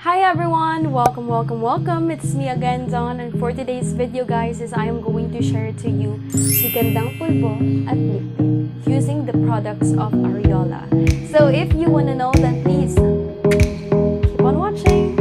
Hi everyone! Welcome! It's me again, Dawn, and for today's video guys is I am going to share to you the Gandang Pulbo at Lip Tint using the products of Aureola. So if you wanna know, then please keep on watching!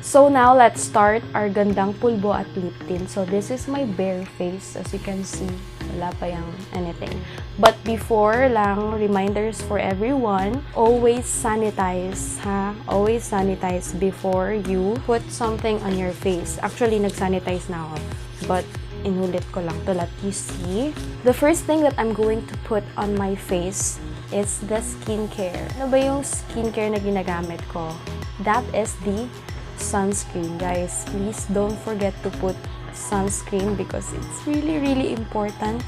So now let's start our Gandang Pulbo at Lip Tint. So this is my bare face, as you can see. Wala pa yung anything. But before lang, reminders for everyone, always sanitize, ha? Always sanitize before you put something on your face. Actually, nag-sanitize na ako. But inulit ko lang to let you see. The first thing that I'm going to put on my face is the skincare. Ano ba yung skincare na ginagamit ko? That is the sunscreen, guys. Please don't forget to put sunscreen because it's really important.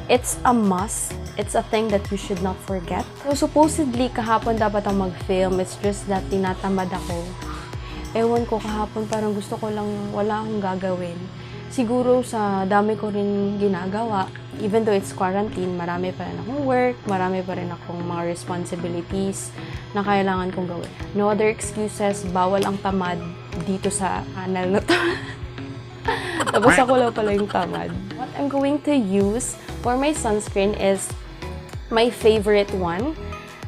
It's a must. It's a thing that you should not forget. So supposedly kahapon dapat ang mag-film. It's just that tinatamad ako. Ewan ko, kahapon parang gusto ko lang, wala akong gagawin. Siguro sa dami ko rin ginagawa, even though it's quarantine, marami pa rin akong work, marami pa rin akong mga responsibilities na kailangan kong gawin. No other excuses, bawal ang tamad dito sa channel na to. Tapos ako lang pala yung tamad. What I'm going to use for my sunscreen is my favorite one.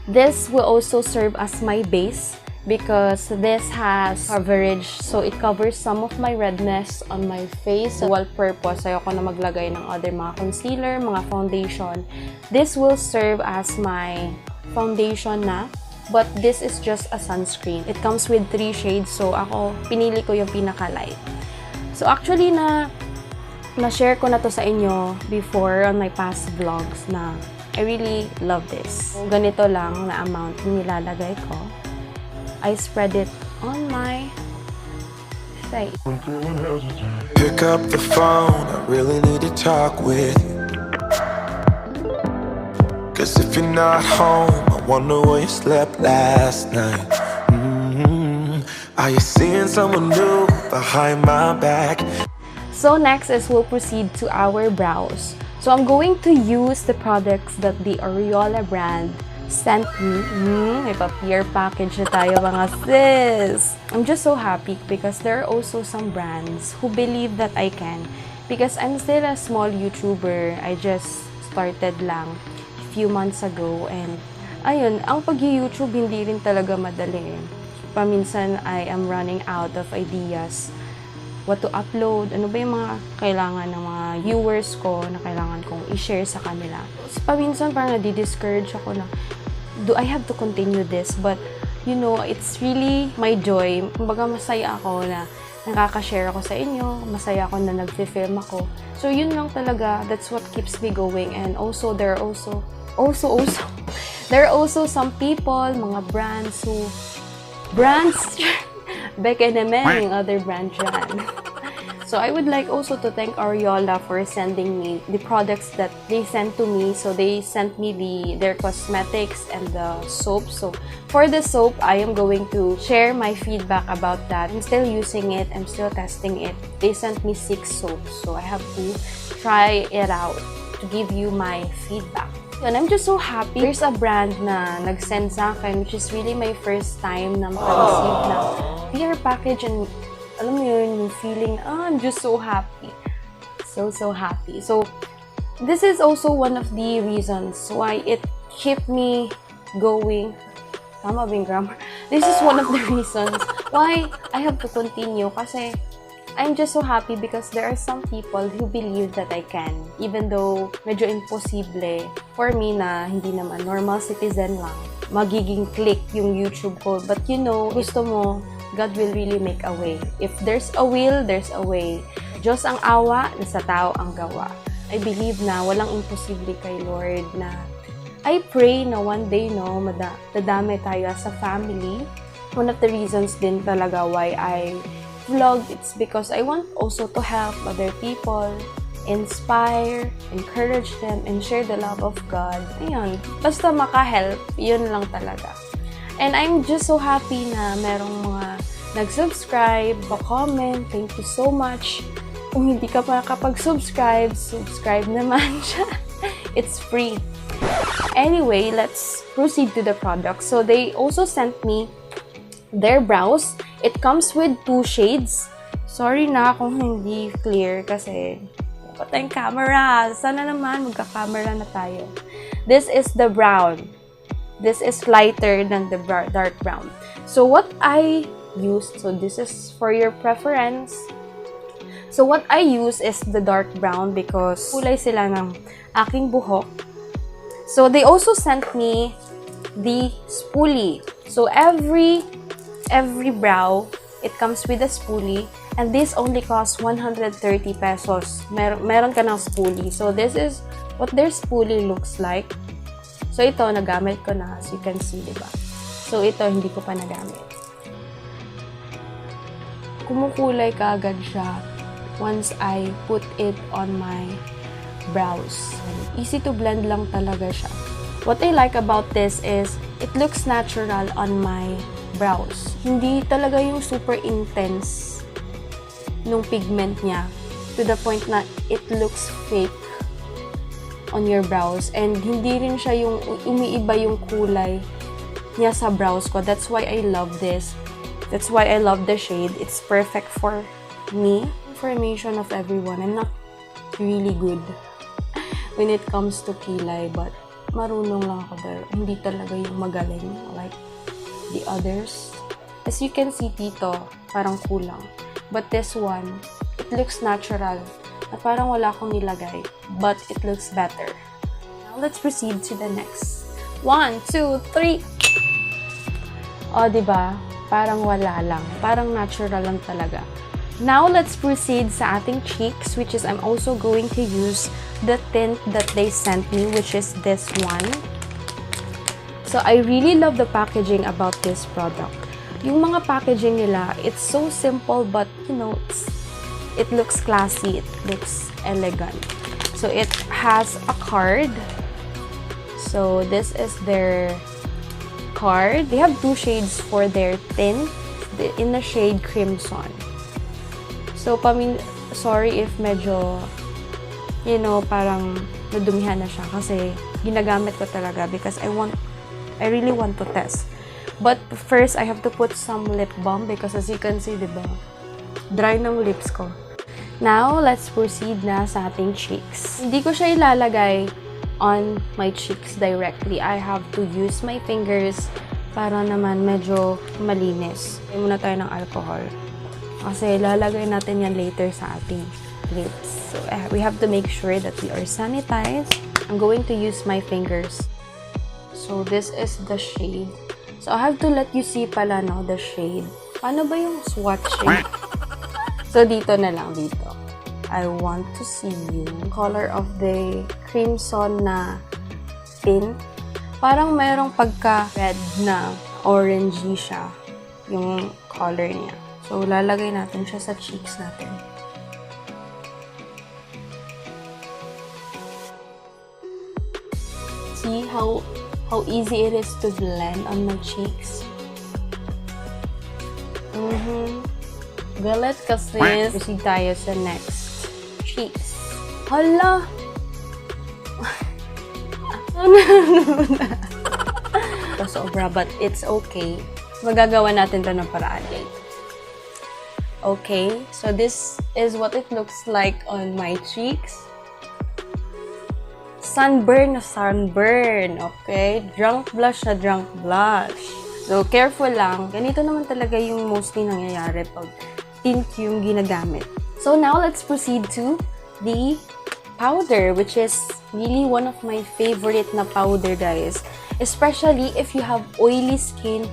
This will also serve as my base because this has coverage, so it covers some of my redness on my face. Dual purpose, ayoko na maglagay ng other mga concealer, mga foundation. This will serve as my foundation na, but this is just a sunscreen. It comes with 3 shades, so ako, pinili ko yung pinaka-light. So actually na-share ko na to sa inyo before on my past vlogs na I really love this. So, ganito lang na amount nilalagay ko. I spread it on my face. Pick up the phone, I really need to talk with you. Cause if you're not home, I wonder where you slept last night. Are you seeing someone new behind my back? So next is we'll proceed to our brows. So I'm going to use the products that the Aureola brand sent me. May papier package na tayo mga sis. I'm just so happy because there are also some brands who believe that I can. Because I'm still a small YouTuber. I just started lang a few months ago. And ayun, ang pag-YouTube hindi rin talaga madali. Paminsan I am running out of ideas. What to upload, ano ba yung mga kailangan ng mga viewers ko na kailangan kong i-share sa kanila. So, paminsan parang nadi-discourage ako na, do I have to continue this? But, you know, it's really my joy. Kumbaga masaya ako na nakaka-share ako sa inyo, masaya ako na nag-film ako. So, yun lang talaga, that's what keeps me going. And also, there are also some people, mga brands Beke naman yung other brand dyan. So I would like also to thank Aureola for sending me the products that they sent to me. So they sent me their cosmetics and the soap. So for the soap, I am going to share my feedback about that. I'm still using it. I'm still testing it. They sent me 6 soaps. So I have to try it out to give you my feedback. And I'm just so happy. There's a brand na nag-send sa akin, which is really my first time na maka-receive na PR package, and alam mo yun, yung feeling, I'm just so happy. So happy. So, this is also one of the reasons why it kept me going. Tama ba yung grammar? This is one of the reasons why I have to continue kasi I'm just so happy because there are some people who believe that I can. Even though medyo imposible for me na hindi naman normal citizen lang, magiging click yung YouTube ko. But you know, gusto mo, God will really make a way. If there's a will, there's a way. Diyos ang awa, nasa tao ang gawa. I believe na walang imposible kay Lord na I pray na one day, no, madami tayo sa family. One of the reasons din talaga why I vlog, it's because I want also to help other people, inspire, encourage them, and share the love of God. Ayun, basta maka-help, yun lang talaga. And I'm just so happy na merong mga nag-subscribe, pa-comment, thank you so much. Kung hindi ka pa nakapag-subscribe, subscribe naman siya. It's free. Anyway, let's proceed to the product. So they also sent me their brows. It comes with 2 shades. Sorry na kung hindi clear kasi patay yung camera. Sana naman magka-camera na tayo. This is the brown. This is lighter than the dark brown. So what I used, so this is for your preference. So what I use is the dark brown because kulay sila ng aking buhok. So they also sent me the spoolie. So every brow, it comes with a spoolie. And this only costs 130 pesos. Meron ka ng spoolie. So this is what their spoolie looks like. So ito, nagamit ko na. As you can see, diba? So ito, hindi ko pa nagamit. Kumukulay ka agad siya once I put it on my brows. Easy to blend lang talaga siya. What I like about this is, it looks natural on my brows. Hindi talaga yung super intense nung pigment niya to the point na it looks fake on your brows. And hindi rin siya yung umiiba yung kulay niya sa brows ko. That's why I love this. That's why I love the shade. It's perfect for me. Information of everyone. I'm not really good when it comes to kilay, but marunong lang ako, pero hindi talaga yung magaling like the others. As you can see dito, parang kulang. But this one, it looks natural. Na parang wala akong nilagay, but it looks better. Now, let's proceed to the next. 1, 2, 3. O, diba? Parang wala lang. Parang natural lang talaga. Now, let's proceed sa ating cheeks, which is I'm also going to use the tint that they sent me, which is this one. So, I really love the packaging about this product. Yung mga packaging nila, it's so simple, but, you know, it looks classy. It looks elegant. So, it has a card. So, this is their card. They have 2 shades for their tint in the shade Crimson. So, sorry if medyo, you know, parang nadumihan na siya kasi ginagamit ko talaga because I really want to test. But first, I have to put some lip balm because as you can see, diba, dry ng lips ko. Now, let's proceed na sa ating cheeks. Hindi ko siya ilalagay on my cheeks directly. I have to use my fingers para naman medyo malinis. Tayo muna tayo ng alcohol. Kasi lalagay natin yan later sa ating lips. So, we have to make sure that we are sanitized. I'm going to use my fingers. So, this is the shade. So, I have to let you see pala, no, the shade. Paano ba yung swatching? So, dito na lang, dito. I want to see yung color of the crimson na tint. Parang mayroong pagka-red na orangey siya yung color niya. So, lalagay natin siya sa cheeks natin. See how easy it is to blend on my cheeks? Galit kasi. Proceed tayo sa next. Cheeks. Hala! Sobra, but it's okay. Magagawa natin to ng paraan later. Okay, so this is what it looks like on my cheeks. Sunburn na sunburn, okay? Drunk blush na drunk blush. So, careful lang. Ganito naman talaga yung mostly nangyayari pag tint yung ginagamit. So, now let's proceed to the powder, which is really one of my favorite na powder, guys. Especially if you have oily skin,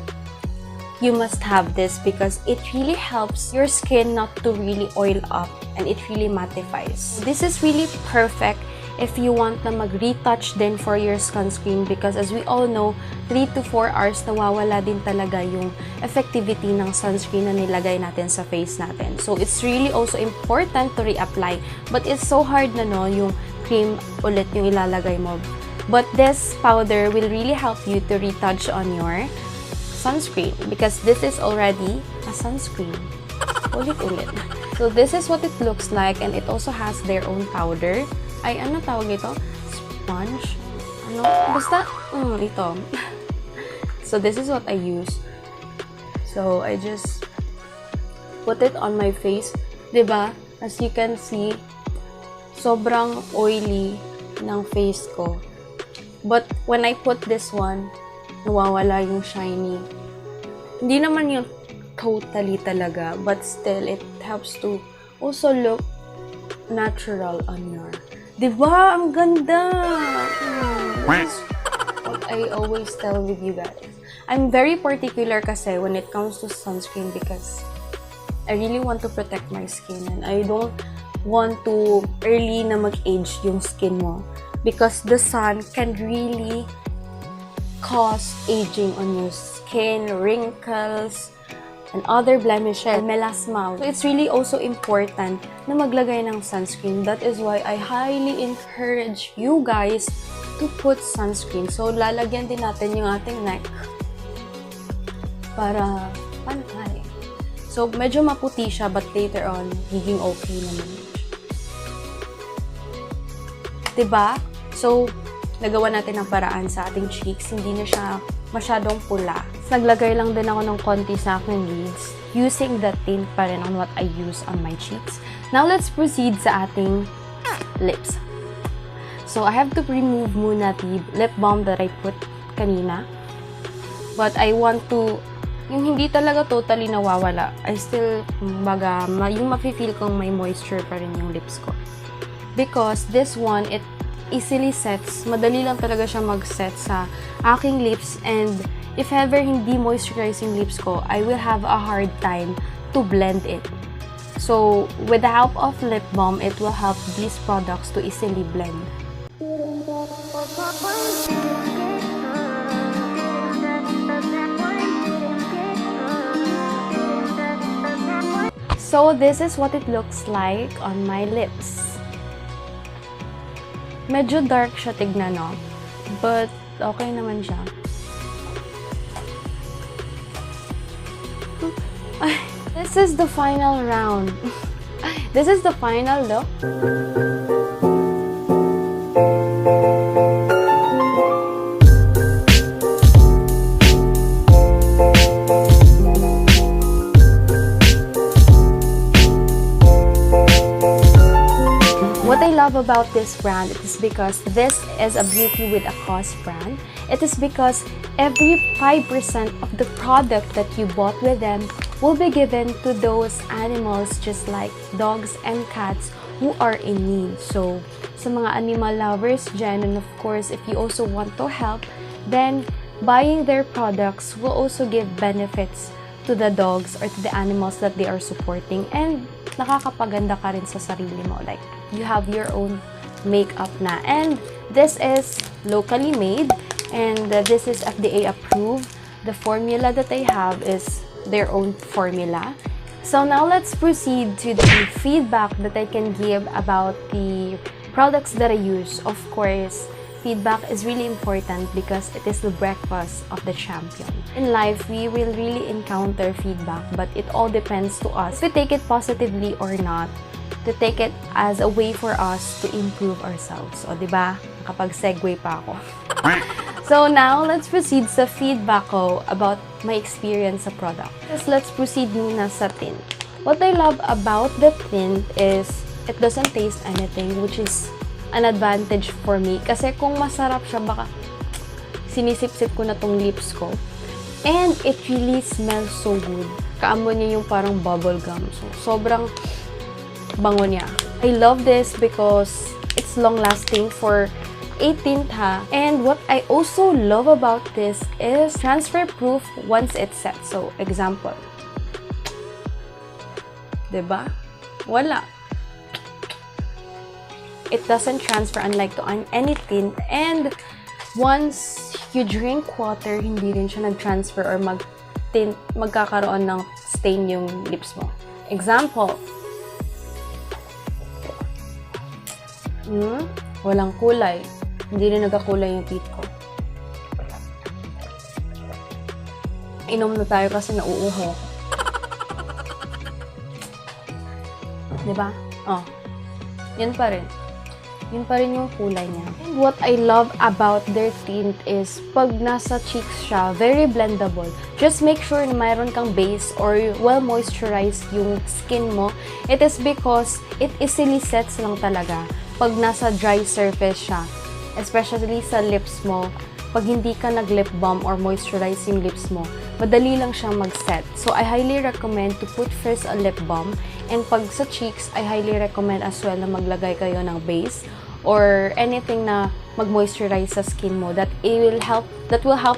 you must have this because it really helps your skin not to really oil up and it really mattifies. This is really perfect if you want na mag-retouch din for your sunscreen because as we all know, 3 to 4 hours nawawala din talaga yung effectivity ng sunscreen na nilagay natin sa face natin. So, it's really also important to reapply. But it's so hard na no, yung cream ulit yung ilalagay mo. But this powder will really help you to retouch on your sunscreen because this is already a sunscreen. Ulit-ulit. So, this is what it looks like and it also has their own powder. Ay, ano tawag ito? Sponge? ano? Basta, ito. So, this is what I use. So, I just put it on my face. Diba? As you can see, sobrang oily ng face ko. But, when I put this one, nawawala yung shiny. Hindi naman yung totally talaga, but still, it helps to also look natural on your. Diba? Ang ganda! This is what I always tell with you guys. I'm very particular kasi when it comes to sunscreen because I really want to protect my skin and I don't want to early na mag-age yung skin mo because the sun can really cause aging on your skin, wrinkles, and other blemishes, melasma. So it's really also important na maglagay ng sunscreen. That is why I highly encourage you guys to put sunscreen. So lalagyan din natin yung ating neck para pantay. So medyo maputi siya but later on, higing okay naman. Diba? So, nagawa natin ang paraan sa ating cheeks. Hindi na siya masyadong pula. Naglagay lang din ako ng konti sa aking lids using the tint pa rin on what I use on my cheeks. Now, let's proceed sa ating lips. So, I have to remove muna the lip balm that I put kanina. But I want to, yung hindi talaga totally nawawala. I still, yung mafe-feel kong may moisture pa rin yung lips ko. Because this one, it easily sets. Madali lang talaga siya mag-set sa aking lips and if ever hindi moisturizing lips ko, I will have a hard time to blend it. So, with the help of lip balm, it will help these products to easily blend. So, this is what it looks like on my lips. Medyo dark siya tignan, no? But, okay naman siya. This is the final round. This is the final look. What I love about this brand is because this is a beauty with a cause brand. It is because every 5% of the product that you bought with them will be given to those animals just like dogs and cats who are in need. So, sa mga animal lovers dyan, and of course, if you also want to help, then buying their products will also give benefits to the dogs or to the animals that they are supporting. And nakakapaganda ka rin sa sarili mo. Like, you have your own makeup na. And this is locally made and this is FDA approved. The formula that they have is their own formula. So now let's proceed to the feedback that I can give about the products that I use. Of course, feedback is really important because it is the breakfast of the champion. In life, we will really encounter feedback, but it all depends to us if we take it positively or not, to take it as a way for us to improve ourselves. O, diba? Nakapag-segue pa ako. So now, let's proceed sa feedback ko about my experience sa product. Let's proceed muna sa tint. What I love about the tint is it doesn't taste anything, which is an advantage for me. Kasi kung masarap siya, baka sinisip-sip ko na tong lips ko. And it really smells so good. Kaamoy niya yung parang bubble gum. So, sobrang bango niya. I love this because it's long-lasting for a tint ha. And what I also love about this is transfer-proof once it's set. So, example. Diba? Wala. It doesn't transfer unlike to any tint. And once you drink water, hindi rin siya nag-transfer or magkakaroon ng stain yung lips mo. Example. Walang kulay. Hindi rin nagkakulay yung teeth ko. Inom na tayo kasi nauuho. Diba? Oh. Yan pa rin. yun pa rin yung kulay niya. And what I love about their tint is pag nasa cheeks siya, very blendable. Just make sure na mayroon kang base or well moisturized yung skin mo. It is because it easily sets lang talaga pag nasa dry surface siya. Especially sa lips mo, pag hindi ka nag-lip balm or moisturize yung lips mo, madali lang siyang mag-set. So, I highly recommend to put first a lip balm. And pag sa cheeks, I highly recommend as well na maglagay kayo ng base or anything na mag-moisturize sa skin mo that will help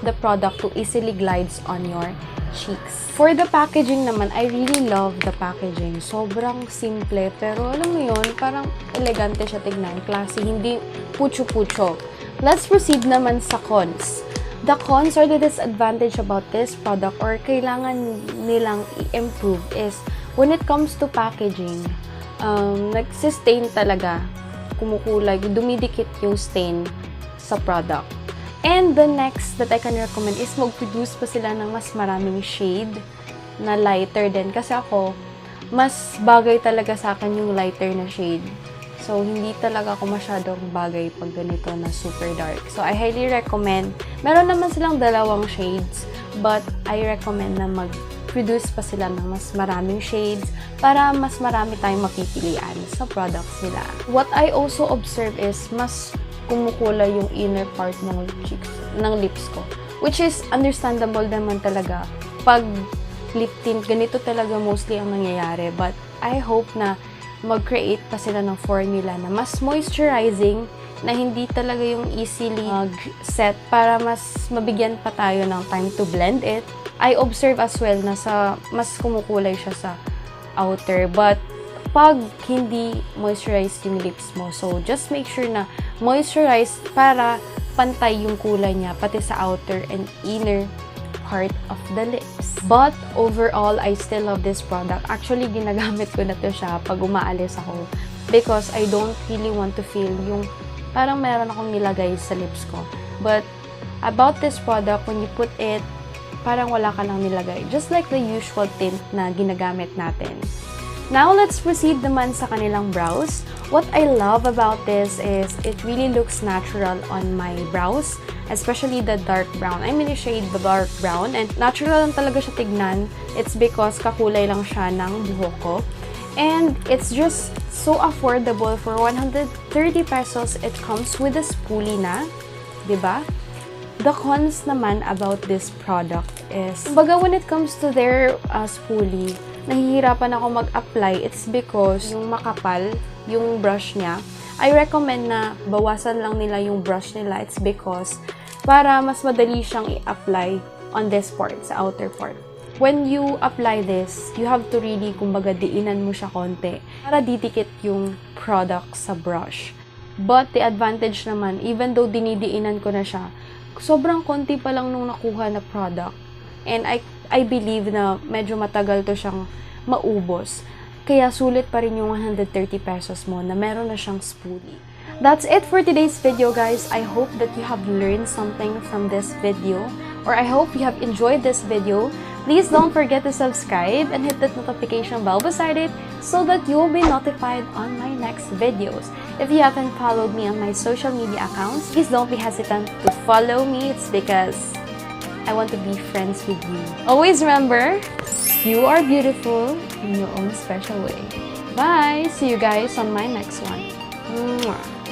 the product to easily glides on your cheeks. For the packaging naman, I really love the packaging. Sobrang simple, pero alam mo yun, parang elegante siya tignan, classy, hindi pucho-pucho. Let's proceed naman sa cons. The cons or the disadvantage about this product or kailangan nilang i-improve is when it comes to packaging, nagsistain talaga, kumukulay, dumidikit yung stain sa product. And the next that I can recommend is mag-produce pa sila ng mas maraming shade na lighter din. Kasi ako, mas bagay talaga sa akin yung lighter na shade. So, hindi talaga ako masyadong bagay pag ganito na super dark. So, I highly recommend. Meron naman silang dalawang shades, but I recommend na mag-produce pa sila ng mas maraming shades para mas marami tayong mapipilian sa products nila. What I also observe is mas kumukulay yung inner part ng cheeks, ng lips ko. Which is understandable naman talaga. Pag lip tint, ganito talaga mostly ang nangyayari. But I hope na mag-create pa sila ng formula na mas moisturizing, na hindi talaga yung easily set para mas mabigyan pa tayo ng time to blend it. I observe as well na mas kumukulay siya sa outer. But pag hindi moisturized yung lips mo, so just make sure na moisturized para pantay yung kulay niya, pati sa outer and inner part of the lips. But overall, I still love this product. Actually, ginagamit ko na to siya pag umaalis ako because I don't really want to feel yung parang meron akong nilagay sa lips ko. But about this product, when you put it, parang wala ka nang nilagay. Just like the usual tint na ginagamit natin. Now, let's proceed naman sa kanilang brows. What I love about this is it really looks natural on my brows, especially the dark brown. I'm in the shade the dark brown and natural lang talaga siya tignan. It's because kakulay lang siya ng buhok ko. And it's just so affordable for 130 pesos. It comes with a spoolie na, diba? The cons naman about this product is, kumbaga when it comes to their spoolie, nahihirapan ako mag-apply. It's because yung makapal, yung brush niya. I recommend na bawasan lang nila yung brush nila. It's because para mas madali siyang i-apply on this part, sa outer part. When you apply this, you have to really, kumbaga, diinan mo siya konti para didikit yung product sa brush. But the advantage naman, even though dinidiinan ko na siya, sobrang konti pa lang nung nakuha na product. And I believe na medyo matagal to siyang maubos. Kaya sulit pa rin yung 130 pesos mo na meron na siyang spoolie. That's it for today's video, guys. I hope that you have learned something from this video, or I hope you have enjoyed this video. Please don't forget to subscribe and hit that notification bell beside it so that you will be notified on my next videos. If you haven't followed me on my social media accounts, please don't be hesitant to follow me. It's because I want to be friends with you. Always remember, you are beautiful in your own special way. Bye! See you guys on my next one. Mwah.